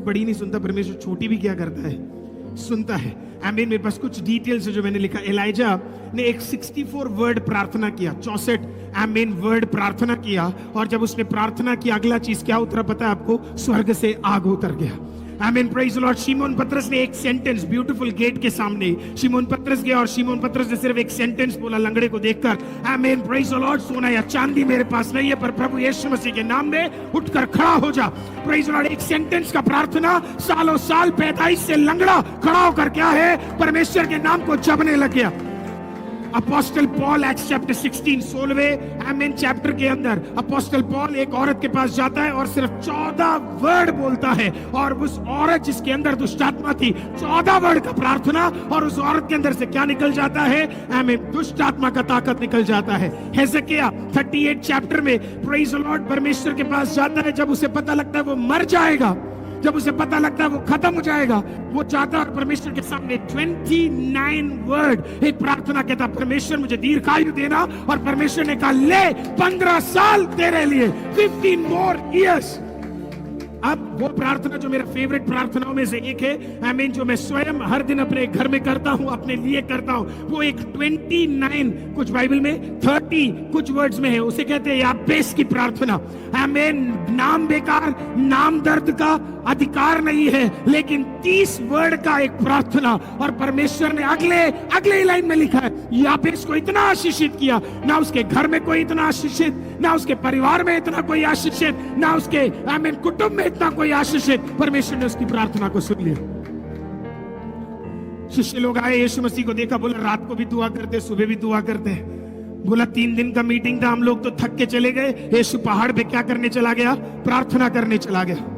सिर्फ बड़ी नहीं सुनता, परमेश्वर छोटी भी क्या करता है, सुनता है। आमीन। मेरे पास कुछ डिटेल्स है जो मैंने लिखा। एलाइजा ने एक 64 वर्ड प्रार्थना किया, 64 आमीन वर्ड प्रार्थना किया, और जब उसने प्रार्थना की अगला चीज क्या उतरा पता है आपको? स्वर्ग से आग उतर गया। आमीन, प्रेज द लॉर्ड। शिमोन पतरस ने एक सेंटेंस, ब्यूटीफुल गेट के सामने शिमोन पतरस गया और शिमोन पतरस ने सिर्फ एक सेंटेंस बोला लंगड़े को देखकर, आमीन, प्रेज द लॉर्ड, सोना या चांदी मेरे पास नहीं है, पर प्रभु यीशु मसीह के नाम में उठकर खड़ा हो जा। Praise the Lord. एक सेंटेंस का प्रार्थना, सालों साल पैदाइश से लंगड़ा खड़ा होकर क्या है, परमेश्वर के नाम को जपने लग गया। अपोस्टल पॉल एक्ट्स चैप्टर 16 16वें आमीन चैप्टर के अंदर अपोस्टल पॉल एक औरत के पास जाता है और सिर्फ 14 वर्ड बोलता है, और उस औरत जिसके अंदर दुष्ट आत्मा थी, 14 वर्ड का प्रार्थना, और उस औरत के अंदर से क्या निकल जाता है? आमीन, दुष्ट आत्मा का ताकत निकल जाता है। हेzekiah 38 चैप्टर में प्रेज द लॉर्ड परमेश्वर के पास जाता है, जब उसे पता लगता है वो मर जाएगा, जब उसे पता लगता है वो खत्म हो जाएगा, वो चाहता है परमेश्वर के सामने 29 वर्ड एक प्रार्थना कहता, परमेश्वर मुझे दीर्घायु देना, और परमेश्वर ने कहा ले 15 साल तेरे लिए, 15 more years। अब वो प्रार्थना जो मेरा फेवरेट प्रार्थनाओं में से एक है, आमीन, जो मैं स्वयं हर दिन अपने घर में करता हूं, अपने लिए करता हूं, वो एक 29 कुछ बाइबल में 30 कुछ वर्ड्स में है, उसे कहते हैं याबेस की प्रार्थना। आमीन। नाम बेकार, नाम दर्द का अधिकार नहीं है, लेकिन 30 वर्ड का एक प्रार्थना, और परमेश्वर ने अगले लाइन में लिखा है, याबेस को इतना आशीषित किया, ना उसके घर में कोई इतना आशीषित, ना उसके परिवार में इतना कोई आशीषित, ना उसके आमीन कुटुंब में इतना कोई आशीषित। परमेश्वर ने उसकी प्रार्थना को सुन लिया। शिष्य लोग आए, यीशु मसीह को देखा, बोला रात को भी दुआ करते, सुबह भी दुआ करते। बोला 3 दिन का मीटिंग था, हम लोग तो थक के चले गए। यीशु पहाड़ पे क्या करने चला गया? प्रार्थना करने चला गया।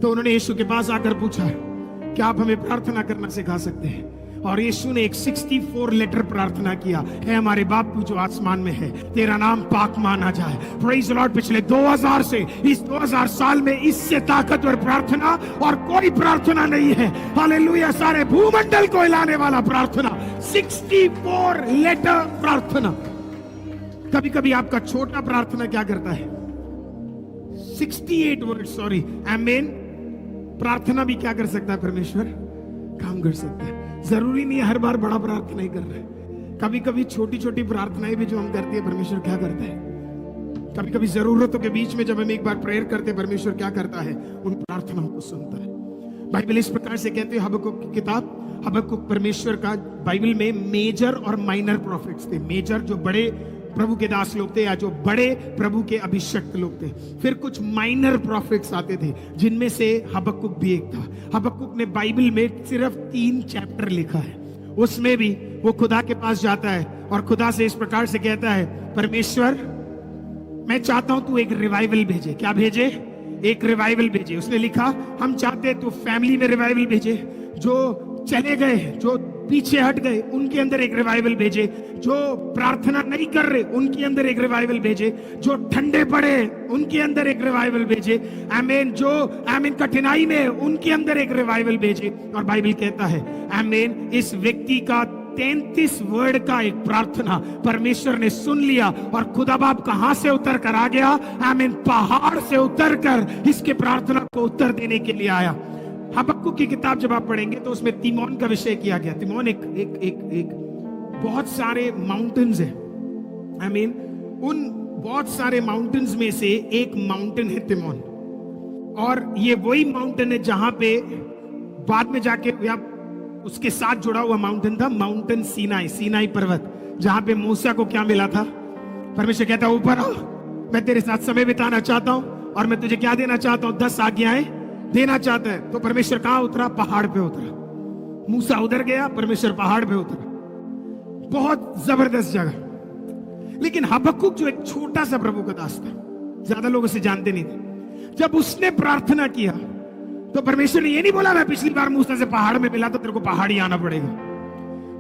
तो उन्होंने यीशु के पास आकर पूछा, क्या आप हमें प्रार्थना करना सिखा सकते हैं? और यीशु ने एक 64 लेटर प्रार्थना किया, है हमारे बाप जो आसमान में है, तेरा नाम पाक माना जाए। Praise the Lord. पिछले 2000 से इस 2000 साल में इससे ताकतवर प्रार्थना और कोई प्रार्थना नहीं है। हालेलुया। सारे भूमंडल को हिलाने वाला प्रार्थना, 64 लेटर प्रार्थना। कभी कभी आपका छोटा प्रार्थना क्या करता है? 68 वर्ड, सॉरी, आमीन, प्रार्थना भी क्या कर सकता है? परमेश्वर काम कर सकता है। जरूरी नहीं है हर बार बड़ा प्रार्थना ही कर रहे हैं, कभी कभी छोटी छोटी प्रार्थनाएं भी जो हम करते हैं, परमेश्वर क्या करता है? कभी कभी जरूरतों के बीच में जब हम एक बार प्रेयर करते हैं, परमेश्वर क्या करता है? उन प्रार्थनाओं को सुनता है। बाइबल इस प्रकार से कहते हैं, हबक्कुक की किताब, हबक्कुक परमेश्वर का बाइबल में मेजर और माइनर प्रॉफिट्स थे। मेजर जो बड़े प्रभु के दास लोग थे, या जो बड़े प्रभु के अभिषक्त लोग थे। फिर कुछ माइनर प्रॉफिट्स आते थे, जिनमें से हबक्कुक भी एक था। हबक्कुक ने बाइबल में सिर्फ 3 चैप्टर लिखा है। उसमें भी वो खुदा के पास जाता है और खुदा से इस प्रकार से कहता है, परमेश्वर मैं चाहता हूं तू एक रिवाइवल भेजे। क्या भेजे? एक रिवाइवल भेजे। उसने लिखा, हम चाहते हैं तू फैमिली में रिवाइवल भेजे, जो चले गए, जो पीछे हट गए, उनके अंदर एक रिवाइवल भेजे, जो प्रार्थना नहीं कर रहे उनके अंदर एक रिवाइवल भेजे, जो ठंडे पड़े उनके अंदर एक रिवाइवल भेजे, आमीन, जो आमीन कठिनाई में उनके अंदर एक रिवाइवल भेजे। और बाइबल कहता है, आमीन, इस व्यक्ति का 33 वर्ड का एक प्रार्थना परमेश्वर ने सुन लिया, और खुदा बाप कहां से उतर कर आ गया? आमीन, पहाड़ से उतर कर इसके प्रार्थना को उत्तर देने के लिए आया। हबक्कुक की किताब जब आप पढ़ेंगे तो उसमें तिमोन का विषय किया गया। तिमोन एक बहुत सारे माउंटेन्स है, आमीन, उन बहुत सारे माउंटेन्स में से एक माउंटेन है तिमोन, और ये वही माउंटेन है जहां पे बाद में जाके या उसके साथ जुड़ा हुआ माउंटेन था, माउंटेन सीनाई पर्वत, जहां पे मूसा को क्या मिला था? परमेश्वर कहता है ऊपर आओ, मैं तेरे साथ समय बिताना चाहता हूं, और मैं तुझे क्या देना चाहता हूं? 10 आज्ञाएं देना चाहता है। तो परमेश्वर कहां उतरा? पहाड़ पे उतरा। मूसा उधर गया, परमेश्वर पहाड़ पे उतरा। बहुत जबरदस्त जगह। लेकिन हबक्कुक जो एक छोटा सा प्रभु का दास था, ज्यादा लोग उसे जानते नहीं थे, जब उसने प्रार्थना किया तो परमेश्वर ने ये नहीं बोला मैं पिछली बार मूसा से पहाड़ में मिला तो तेरे को पहाड़ ही आना पड़ेगा।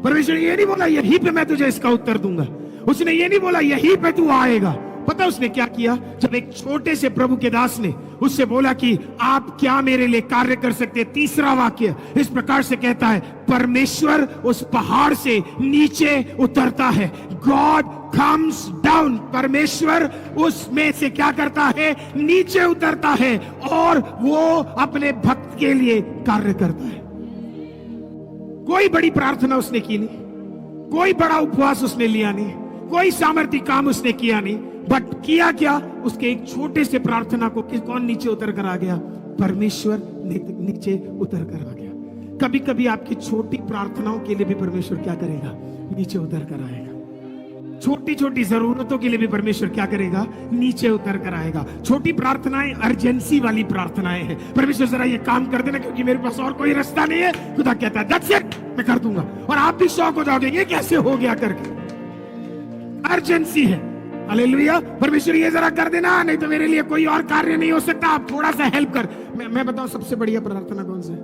परमेश्वर ने ये नहीं बोला यहीं पे मैं तुझे इसका उत्तर दूंगा। उसने ये नहीं बोला यहीं पे तू आएगा। पता उसने क्या किया? जब एक छोटे से प्रभु के दास ने उससे बोला कि आप क्या मेरे लिए कार्य कर सकते हैं, तीसरा वाक्य इस प्रकार से कहता है, परमेश्वर उस पहाड़ से नीचे उतरता है। गॉड comes down, परमेश्वर उसमें से क्या करता है, नीचे उतरता है और वो अपने भक्त के लिए कार्य करता है। कोई बड़ी प्रार्थना उसने की नहीं, कोई बड़ा उपवास उसने लिया नहीं, कोई सामर्थ्य काम उसने किया नहीं, बट किया क्या, उसके एक छोटे से प्रार्थना को कौन नीचे उतर कर आ गया, परमेश्वर नीचे उतर कर आ गया। कभी कभी आपकी छोटी प्रार्थनाओं के लिए भी परमेश्वर क्या करेगा, नीचे उतर कर आएगा। छोटी छोटी जरूरतों के लिए भी परमेश्वर क्या करेगा, नीचे उतर कर आएगा। छोटी प्रार्थनाएं अर्जेंसी वाली प्रार्थनाएं हैं, परमेश्वर जरा ये काम कर देना क्योंकि मेरे पास और कोई रास्ता नहीं है। खुदा कहता है दैट्स इट, मैं कर दूंगा, और आप भी शौक हो जाओगे ये कैसे हो गया करके। अर्जेंसी है, हालेलुया। परमेश्वर ये जरा कर देना, नहीं तो मेरे लिए कोई और कार्य नहीं हो सकता, आप थोड़ा सा हेल्प कर। मैं बताऊं सबसे बढ़िया प्रार्थना कौन सा है,